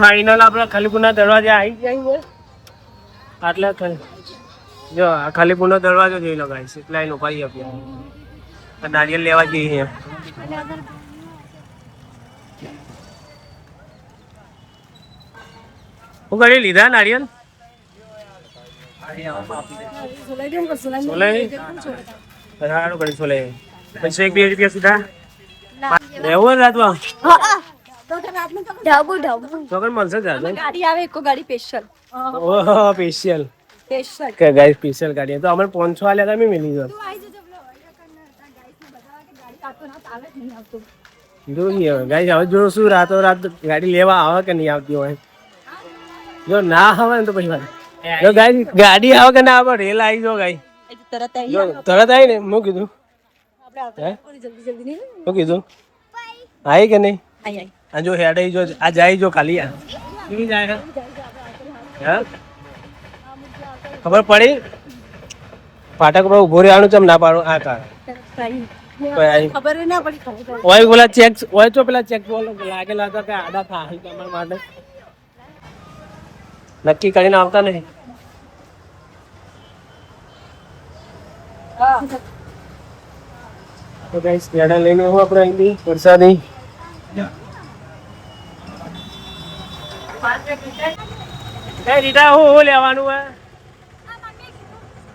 Final આપણે ખાલીપુરના દરવાજે આવી જાય આટલા જો આ ખાલીપુરનો દરવાજો જોઈ લો ગાઈસ એટલા અહીં ઉભા આપણે નારિયેલ લેવા જઈએ હું કરી લીધા નારિયેલ સારું કરી સોલે પૈસો 1-2 રૂપિયા સીધા રહેવું રાતમાં ચોકન મળશે ગાડી આવે એક ગાડી સ્પેશિયલ ઓહો સ્પેશિયલ કે ગાઈસ સ્પેશિયલ ગાડી તો અમે 500 આલ્યા તમે મિલી ગયો જોઈએ ગાઈસ હવે જો શું રાતો રાત ગાડી લેવા આવે કે નહીં આવતી હોય જો ના આવે ને તો પછી વાત જો ગાઈસ ગાડી આવે કે ના આવે રેલ આવી જો ગાઈસ તરત આવી ને હું કીધું શું કીધું આવી કે નહીં આ જો હેડ જો આ જાય જો ખાલી આ કેવી જાય હા ખબર પડી ફાટક પર ઉભો રહેવાનું ચમ ના પાડું આ કાર ખબર ના પડી ઓય બોલા ચેક ઓય તો પેલા ચેક બોલો લાગેલા હતા કે આડા થાય તમારા માટે નક્કી કરીને આવતા નહીં તો ગાઈસ પેડા લઈને હું આપણે અહીંથી વરસાદી એ રીટા હું લેવાનું હે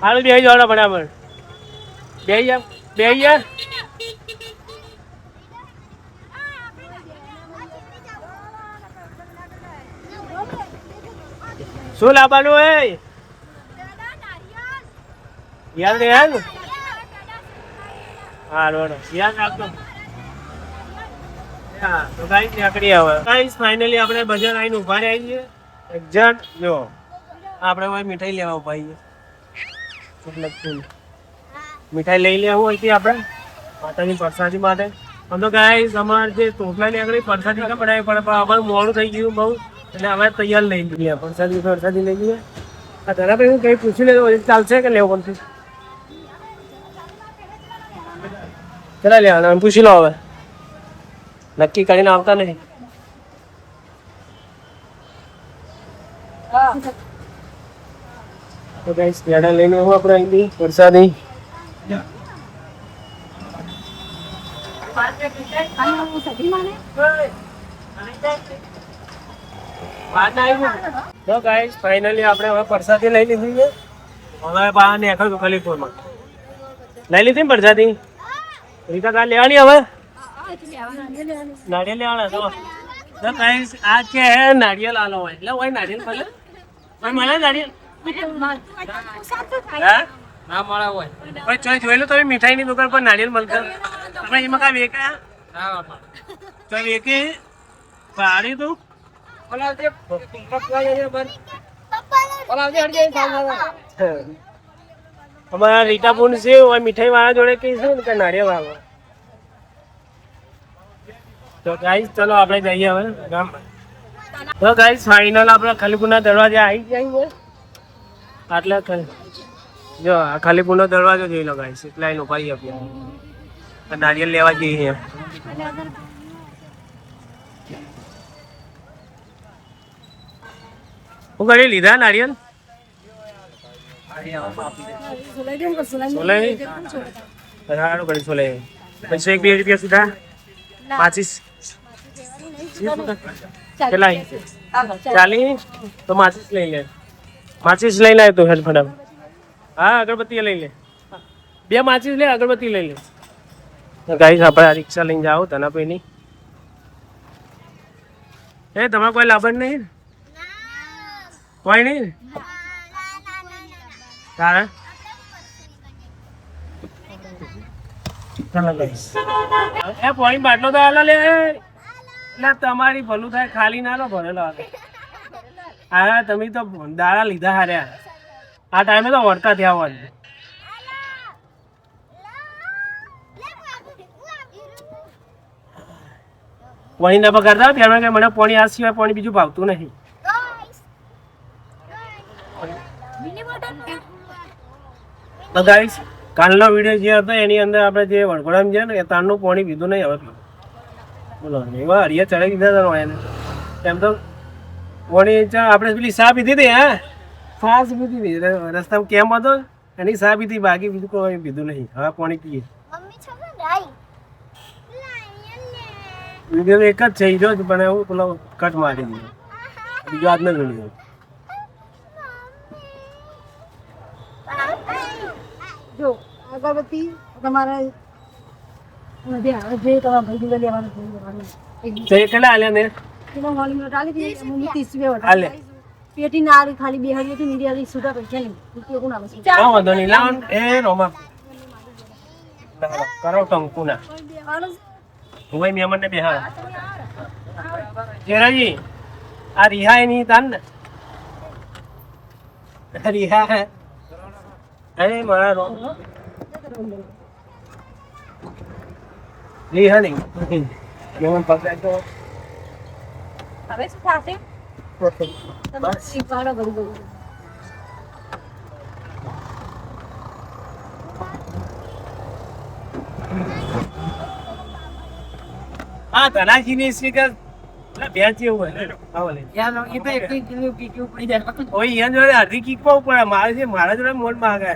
હાલ બેહી જાવ બરાબર બેહી જા શું લાવવાનું હે યાદ રે હાલ હા રોડ યાદ રાખજો હા તો ગાઈસ નીકળી આવે ગાઈસ ફાઇનલી આપણે બજાર આવીને ઉભા રહી છીએ એક્ઝેક્ટ જો આપણે હવે મીઠાઈ લેવા ઉભા છીએ મીઠાઈ લઈ લેવું હોય આપણે માતાની પ્રસાદી માટે આમ તો ગાઈસ અમારે જે ટોપલા નીકળી પ્રસાદી કા બનાવી પડે પણ અમારે મોડું થઈ ગયું બહુ એટલે અમે તૈયાર લઈ લઈએ પ્રસાદી લઈ લઈએ આ તારા ભાઈ હું કંઈ પૂછી લેતો ચાલશે કે લેવું પડશે ચલા લેવાના પૂછી લો હવે નક્કી કરીને આવતા નહીં તો ગાઈસ પેડા લઈને હું આપણે અહીંથી વરસાદી તો ગાઈસ ફાઇનલી આપણે હવે પ્રસાદી લઈ લીધી છે હવે બહાર નીકળ્યું ખાલીપુરમાં લઈ લીધી ને પ્રસાદી રીતા કાર લેવાની હવે નારિયેલ લેવાના તો ગાઈસ આ કે નારિયેલ આલો હોય એટલે હોય નારિયેલ ભલે મળે નારિયેલ ના મળે હોય કોઈ ચોઈ જોયેલું તમે મીઠાઈની દુકાન પર નારિયેલ મળતા આપણે એમાં કાંઈ વેકા તો વેકે પાડી તું અમારા રીટાપુર છે મીઠાઈ વાળા જોડે કહીશું ને કે નારિયેળ વાળો તો ગાઈસ ચલો આપણે જઈએ હવે ગામ તો ગાઈસ ફાઇનલ આપણે ખાલીપુરના દરવાજે આવી જાય આટલા જો આ ખાલીપુરનો દરવાજો જોઈ લો ગાઈસ એટલા અહીં ઉભા આપણે નારિયેલ લેવા જઈએ હું કરી લીધા નારિયેલ સારું કરી સોલે પૈસો 1-2 રૂપિયા સીધા 25 કેટલા 40 તો માચીસ લઈ લે માચીસ લઈ લે તો હેડ ફટાફટ હા અગરબત્તી લઈ લે 2 માચીસ લે અગરબત્તી લઈ લે તો ગાઈસ આપણે રિક્ષા લઈને જાઓ તને પેલી એ તમારે કોઈ લાભ નહીં કોઈ નહીં તારે એ પાણી બાટલો તો આલો લે એટલે તમારી ભલું થાય ખાલી ના લો ભરેલો હા તમે તો દાડા લીધા હાર્યા આ ટાઈમે તો વળતા થયા હોય પાણી ના પકડતા ત્યારે કે મને પાણી આ સિવાય પાણી બીજું ભાવતું નહીં તો ગાઈસ કાલનો વિડીયો જે હતો એની અંદર આપણે જે વણઘોડામાં છે ને એ તારનું પાણી પીધું નહીં હવે બોલો એવા હરિયા ચડાવી દીધા હતા એને એમ તો વળી આપણે પેલી ચા પીધી હતી હા છાશ પીધી હતી રસ્તામાં કેમ હતો એની ચા પીધી બાકી બીજું કોઈ પીધું નહીં હવે પાણી પીએ વિડીયો એક જ છે ઈ જો પણ એવું પેલો કટ મારી દીધો બીજો હાથ ન જોડ્યો જો અગરબત્તી તમારે જે તમારા ભાઈ લેવાનું તો એ કેટલા આલ્યા ને પેટી ના ખાલી 2 હતી નીરી સુધા પૈસા નહીં કોણ આવે હા વાંધો નહીં લાવ એ રોમા કરો ટંકુ ના હું મહેમાન ને બેહાડ જેરાજી આ રિહાય નહીં તાન ને રિહા અરે મારા રોમ રિહા નહીં મહેમાન પકડાય તો હવે શું થશે બસ પાડો બધું હા તનાજીની સ્પીકર ભેંસ જેવું હોય ઓય યાર જોડે અડધી કિક પાવ પડે મારે છે મારા જોડે મોડ માંગે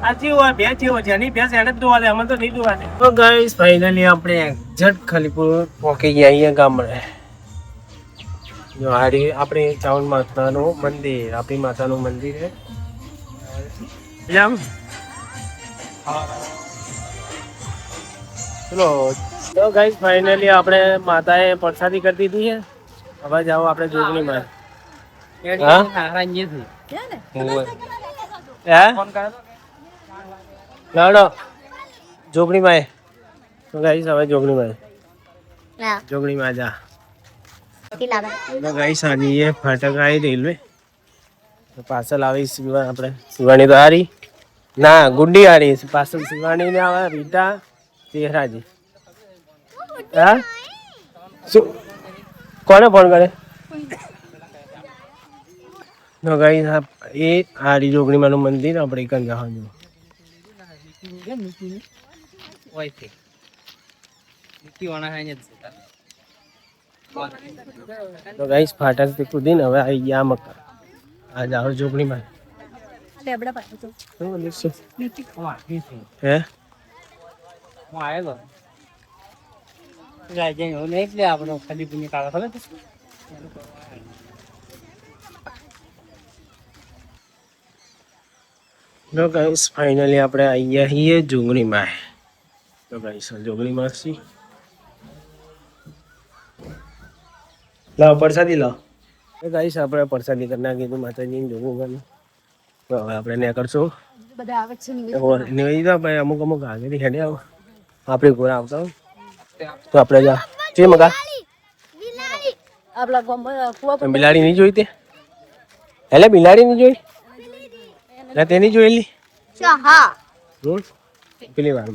આજી હોય ભેંસ જેવો જેની ભેંસ એને જ દોવા દે અમે તો નહીં દોવા દે તો ગાઈસ ફાઇનલી આપણે એક્ઝેક્ટ ખલીપુર પહોંચી ગયા અહીંયા ગામડે જો હારી આપણી ચાવણ માતાનું મંદિર આપણી માતાનું મંદિર છે જામ ચલો તો ગાઈસ ફાઇનલી આપણે માતાએ પ્રસાદી કરી દીધી છે હવે જાઓ આપણે જોગણી માં લાડો જોગણી માં તો ગાઈસ હવે જોગણી માં જોગણી માં જા તો ગાઈસ આની એ ફાટક આવી રેલવે પાછળ આવી આપણે શિવાની તો હારી ના ગુંડી હારી પાછળ શિવાની ને આવે રીટા ચહેરાજી હા શું કોને ફોન કરે તો ગાઈસ એ હારી જોગણી માનું મંદિર આપણે કઈ જવાનું તો ગાઈસ ફાટક થી કૂદીને હવે આવી ગયા મકા આ જાઓ જોગણી માં હે હું આવેલો આપણો ખાલી પુણ્ય કાળો ખબર તો ગાઈસ ફાઇનલી આપણે અહીંયા છીએ જોગણીમાં તો ગાઈસ જોગણીમાં છીએ લાવ પ્રસાદી લાવ તો ગાઈસ આપણે પ્રસાદી કરી નાખી તો માતાજીને જોગું ગયું તો હવે આપણે ને કરશું બધા આવે છે નહીં તો ભાઈ અમુક અમુક આગળ હેડે આવો આપણે ઘોડા આવતા તો આપણે જા જે મગા આપલા કુવા બિલાડી નહીં જોઈ તે એટલે બિલાડી નહીં જોઈ ના તેની જોયેલી પેલી વાર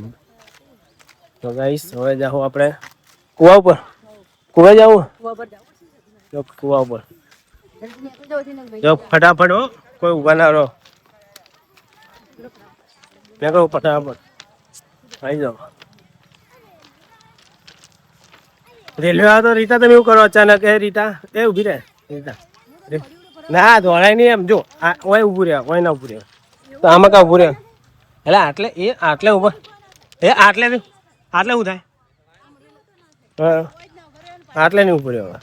તો ગાઈસ હવે જાઓ આપણે કુવા ઉપર કુવા જાવું કુવા ઉપર જો ફટાફટ હો કોઈ ઉભા ના રહો મેં કહું ફટાફટ આવી જાઓ રેલવે આવે તો રીતા તમે એવું કરો અચાનક એ રીતા એ ઊભી રહે રીતા ના દોડાય નહીં એમ જો ઓય ઊભું રહ્યા ઓય ના ઊભું રહ્યા તો આમાં કા ઊભું રહ્યા એટલે આટલે એ આટલે ઊભા એ આટલે આટલે શું થાય આટલે નહીં ઊભું રહ્યા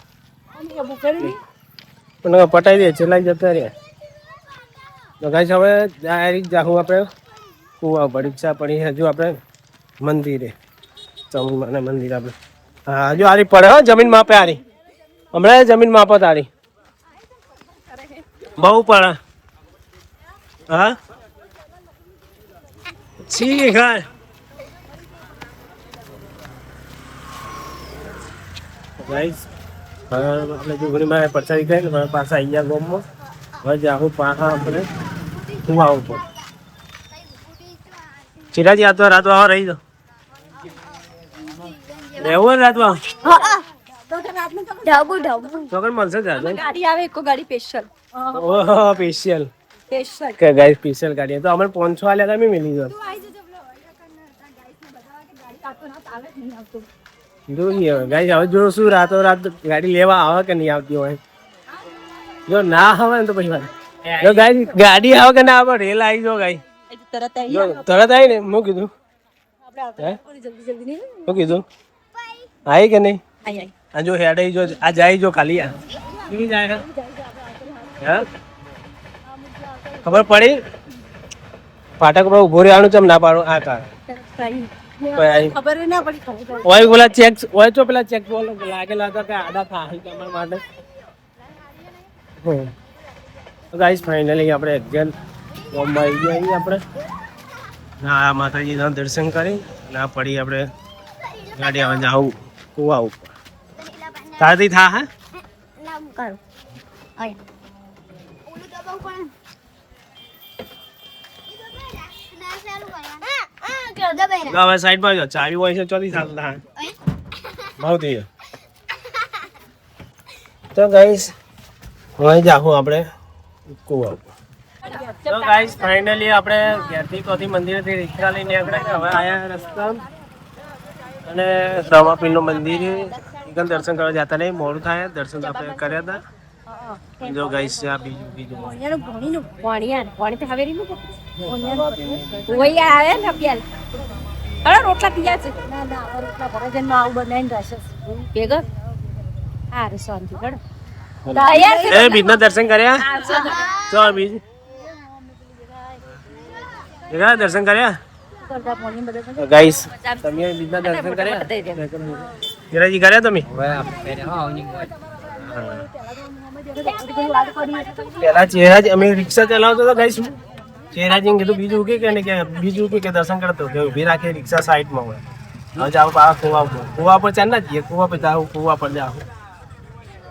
પણ પટાઈ દે ચલાઈ જતા રહ્યા તો ગાઈસ હવે ડાયરેક્ટ જાઉં આપણે કુવા પરીક્ષા પડી હજુ આપણે મંદિરે ચામુંડાના મંદિર આપણે હા હજુ આરી પડે હો જમીન માપે આરી હમણાં જમીન માપત આરી બહુ પડે હા છી ઘર ગાઈસ આપણે જોગણીમાં પરસાદી કરી ને પાછા અહીંયા ગામમાં હવે જાઉં પાછા આપણે કુવા ઉપર ચિરાજી આ તો રાતો આવો રહી દો રહેવું રાતો આવો ચોકડ મળશે ગાડી આવે એક ગાડી સ્પેશિયલ ઓહો સ્પેશિયલ કે ગાઈસ સ્પેશિયલ ગાડી તો અમે 500 આલ્યા તમે મિલી જો જોઈએ હવે ગાઈસ, હવે જો શું રાતો રાત ગાડી લેવા આવે કે નહીં આવતી હોય. જો ના આવે ને તો પછી વાત. જો ગાઈસ ગાડી આવે કે ના આવે, રેલ આવી જો ગાઈસ. તરત જો તરત આવી ને, મેં કીધું જલ્દી જલ્દી નહીં શું કીધું આવી કે નહીં? આઈ આ જો હેડ જો આ જાય જો ખાલી આ કેવી જાય હે? ખબર પડી ફાટક પર ઉભો રહેવાનું ચમ ના પાડું આ કાર ખબર ના પડી ખબર ઓય બોલા ચેક ઓય તો પેલા ચેક બોલ લાગેલા હતા કે આડા થાય તમારા માટે. તો ગાઈસ ફાઇનલી આપણે એક્ઝેક્ટ બોમ્બે આવી ગયા છીએ આપણે. હા માતાજીના દર્શન કરી ના પડી આપણે ગાડી આવે જાવું કુવા ઉપર. તારથી થા હે કરો હવે સાઈડ માં જો ચાવી હોય છે ચોથી સાલ થા ભાવ થઈ ગયો. તો ગાઈસ હવે જાહું આપણે કુવા ઉપર. તો ગાઈસ ફાઇનલી આપણે ઘેરથી કોથી મંદિરેથી રિક્ષા લઈને નીકળ્યા. હવે આયા રસ્તા અને રામાપીરનું મંદિર એકદમ દર્શન કરવા જતા નહીં, મોડું થાય. દર્શન આપણે કર્યા હતા. જો ગાઈસ આ બીજું બીજું ભણિયાનું ભણીનું ભણી તો હવે રીનું ઓય આવે ને પ્યાલ અરે રોટલા પીયા છે ના ના હવે રોટલા ભરે જન્મ આવું બનાવીને રહેશે ભેગા હા રે શાંતિ કડ તૈયાર છે એ બીજના દર્શન કર્યા. તો બીજ એના દર્શન કર્યા કરતા ભણી બધા ગાઈસ. તમે બીજના દર્શન કર્યા? હીરાજી કર્યા તમે? પેલા ચહેરાજી અમે રિક્ષા ચલાવતો હતો ગાઈસ. ચહેરાજી કીધું બીજું કે બીજું કે દર્શન કરતો કે ઉભી રાખે રિક્ષા સાઈડમાં હોય. હવે જાવ પા કુવા ઉપર. કુવા પર ચાલ ના જઈએ, કુવા પર જાવ, કુવા પર જાવ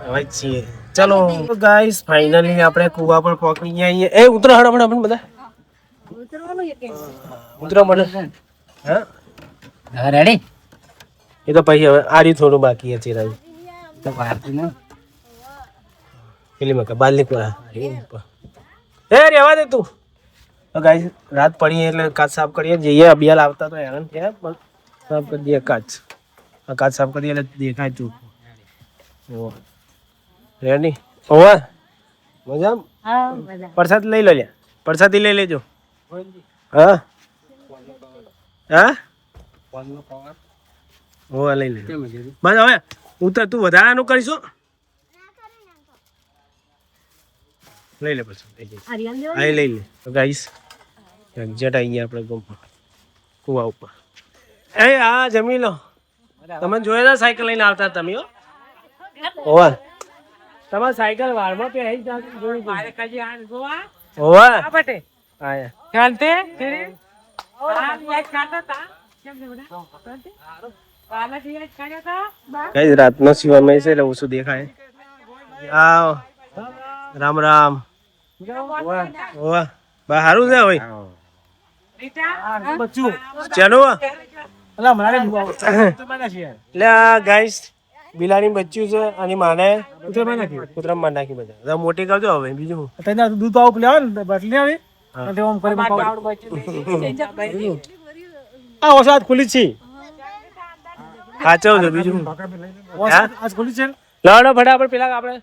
હવે છીએ. ચલો ગાઈસ ફાઇનલી આપણે કુવા પર પહોંચી ગયા છીએ. એ ઉતરો હડ આપણે બધા ઉતરવાનું એક ઉતરો મને. હા રેડી એ તો પછી હવે આરી થોડું બાકી છે ચહેરાજી. તો ભારતી ને પેલી મકા બાલની કોરા એ રેવા દે તું. તો ગાઈસ રાત પડી એટલે કાચ સાફ કરીએ. જઈએ અભિયાલ આવતા તો હેરાન થયા પણ સાફ કરી દઈએ કાચ. આ કાચ સાફ કરીએ એટલે દેખાય તું. રેડી ઓવા મજા હા બધા પ્રસાદ લઈ લો લ્યા. પ્રસાદી લઈ લેજો. હા હા ઓવા લઈ લે. બસ હવે ઉતર તું વધારાનું કરીશું. લઈ લે પછી હરિયાણ દેવા હા લઈ લે. તો ગાઈસ એક્ઝેક્ટ આવી ગયા આપણે ગોમમાં કુવા ઉપર. એ હા જમી લો. તમે જોયેલા સાયકલ લઈને આવતા તમે હો ઓવા તમારી સાયકલ વારમાં પે આવી જોઈ ઓવા આયા ચાલતે કઈ રાતનો શિવામાં છે એટલે ઓછું દેખાય. આવ રામ રામ. ઓવા બા હારું છે ભાઈ ચાલો એટલે આ ગાઈસ બિલાડી બચ્યું છે અને માને કૂતરા માં નાખી બધા મોટી કરજો હવે બીજું દૂધ આવું લેવા ને બાટલી આવી અને ઓમ કરી આ વરસાદ ખુલી છે સાચવ છે બીજું આજ ખુલી છે લાડો ફટાફટ પેલા આપણે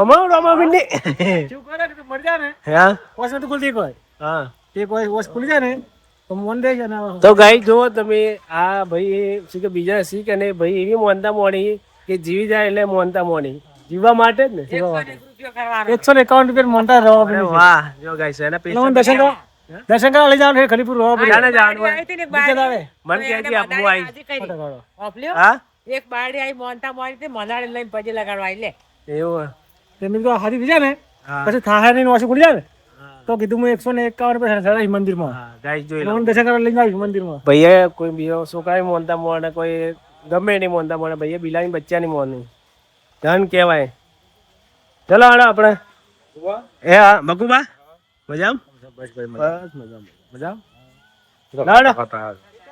અમાર રામાપીરની હા હા તો ગાઈ જુઓ તમે આ ભાઈ શું કે બીજા શીખ અને ભાઈ એવી મોનતા મોણી કે જીવી જાય એટલે મોનતા મોણી જીવવા માટે જ ને 151 રૂપિયા મોટા રવા વાહ જો ગાઈસ એના પૈસા દર્શન કરવા લઈ જવાનું ખલીપુર રવા જાણે જવાનું મન કે કે આપવું આવી હા એક બારડી આવી મોનતા મોની તે મનાડી લઈને પછી લગાડવા લે એવું તેની તો હારી બીજા ને પછી થાહે ની વાસી ખુલી જાય ને તો કીધું હું 151 રૂપિયા ચડાવી મંદિરમાં ગાઈસ જોઈ લો દર્શન કરવા લઈ જાવ મંદિરમાં ભૈયા કોઈ બીજો છોકરા મોનતા મોને કોઈ ગમે નહીં મોનતા મોને ભૈયા બિલાડી બચ્ચા ની મોને ધન કહેવાય. ચલો હાલો આપણે એ હા મકુબા મજામ બસ મજામ લાડો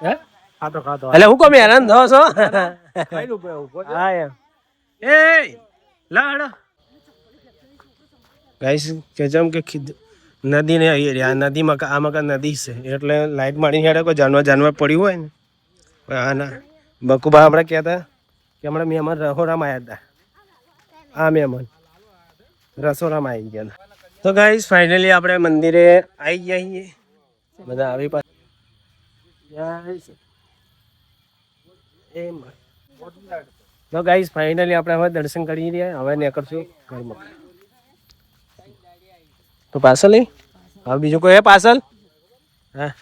હે ખાતો ખાતો એટલે હું કોમે હેરાન થો છો હા એમ એ લાડો ગાઈસ કે જેમ કે નદી ને નદીમાં આમાં નદી છે એટલે લાઈટ મારી હેડે કોઈ જાનવર પડ્યું હોય ને હા ના બકુબા હમણાં કહેતા કે હમણાં મહેમાન રસોડામાં આવ્યા હતા. આ મહેમાન રસોડામાં આવી ગયા હતા. તો ગાઈસ ફાઇનલી આપણે મંદિરે આવી ગયા છીએ. બધા આવી તો ગાઈસ ફાઇનલી આપણે હવે દર્શન કરી રહ્યા. હવે નીકળશું ઘરમાં. તો પાર્સલ નહીં હવે બીજું કોઈ હે પાર્સલ? હા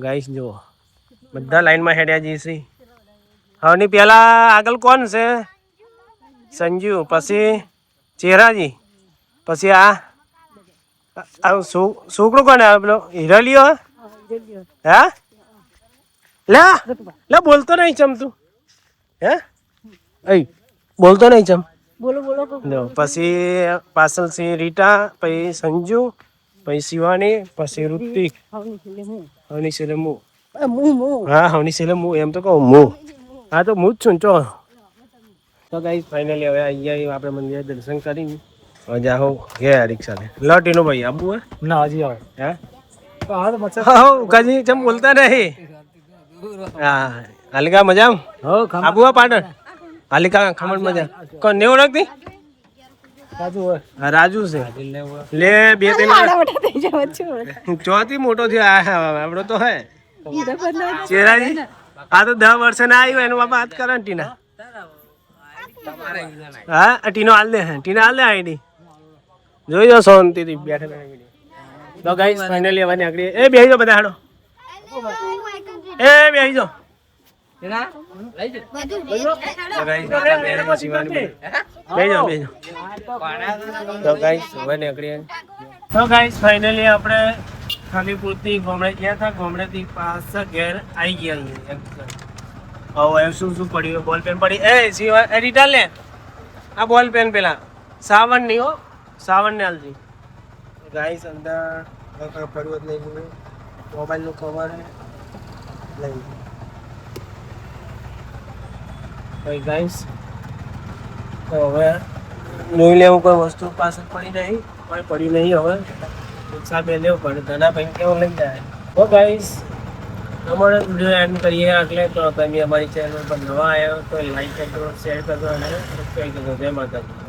ગાઈસ જુઓ બધા લાઈનમાં હેડ્યા જઈએ છીએ. હવની પેલા આગળ કોણ છે? સંજુ, પછી ચેરાજી, પછી આ છોકરો કોણ આવે પેલો હિરાલીઓ? હા લે બોલતો નહીં ચમ તું. હે બોલતો નહીં ચમ. પછી પાછળ છે રીટા, પછી સંજુ, પછી શિવાની, પછી ઋતિક, હવની છેલ્લે હું. હા હવની છેલ્લે હું એમ તો કહું હું. હા તો હું જ છું ચો. તો ગાઈસ ફાઇનલી હવે અહીંયા આપણે મંદિરે દર્શન કરીને હવે જાઓ ગયા રિક્ષા ને. લટીનો ભાઈ આબુ હે ના હજી આવે હે હા તો મચ્છર હા કાજી ચમ બોલતા નહીં. હા હાલિકા મજામ આબુ હે પાટણ. હાલિકા ખમણ મજા કોણ ને ઓળખતી? રાજુ હોય હા રાજુ છે લે 2-3 ચોથી મોટો થયો આપણો તો હે ચેરાજી. આ તો 10 વર્ષે ના આવ્યો એનું બાપા હાથ કરે ને ટીના. હા ટીનો હાલ દે ટીના હાલ દે આઈડી જોઈ જાઓ શાંતિથી બેઠા. તો ગાઈસ ફાઇનલી હવે નીકળી. એ બેહી જાઓ બધા હાડો. એ બેહી જાઓ. તો ગાઈસ ફાઇનલી આપણે ખાલીપુરથી ગોમડે ગયા હતા. ગોમડેથી પાછા ઘેર આવી ગયા. હવે શું શું પડ્યું? બોલ પેન પડી. એ રીટા લે આ બોલ પેન પેલા સાવન નહીં હો સાવન ને હાલજી. ગાઈસ અંદર પડવું જ નહીં. મોબાઈલ નું કવર લઈ ગાઈસ. તો હવે જોઈ લેવું કોઈ વસ્તુ પાછળ પડી નહીં. કોઈ પડી નહીં. હવે રિક્ષા બે લેવું પડે. ધના ભાઈ કેવું લઈ જાય. તો ગાઈસ અમારે વિડીયો એન્ડ કરીએ. એટલે તો તમે અમારી ચેનલ પર નવા આવ્યો તો લાઈક કરજો, શેર કરજો અને સબસ્ક્રાઈબ કરજો. જય માતાજી.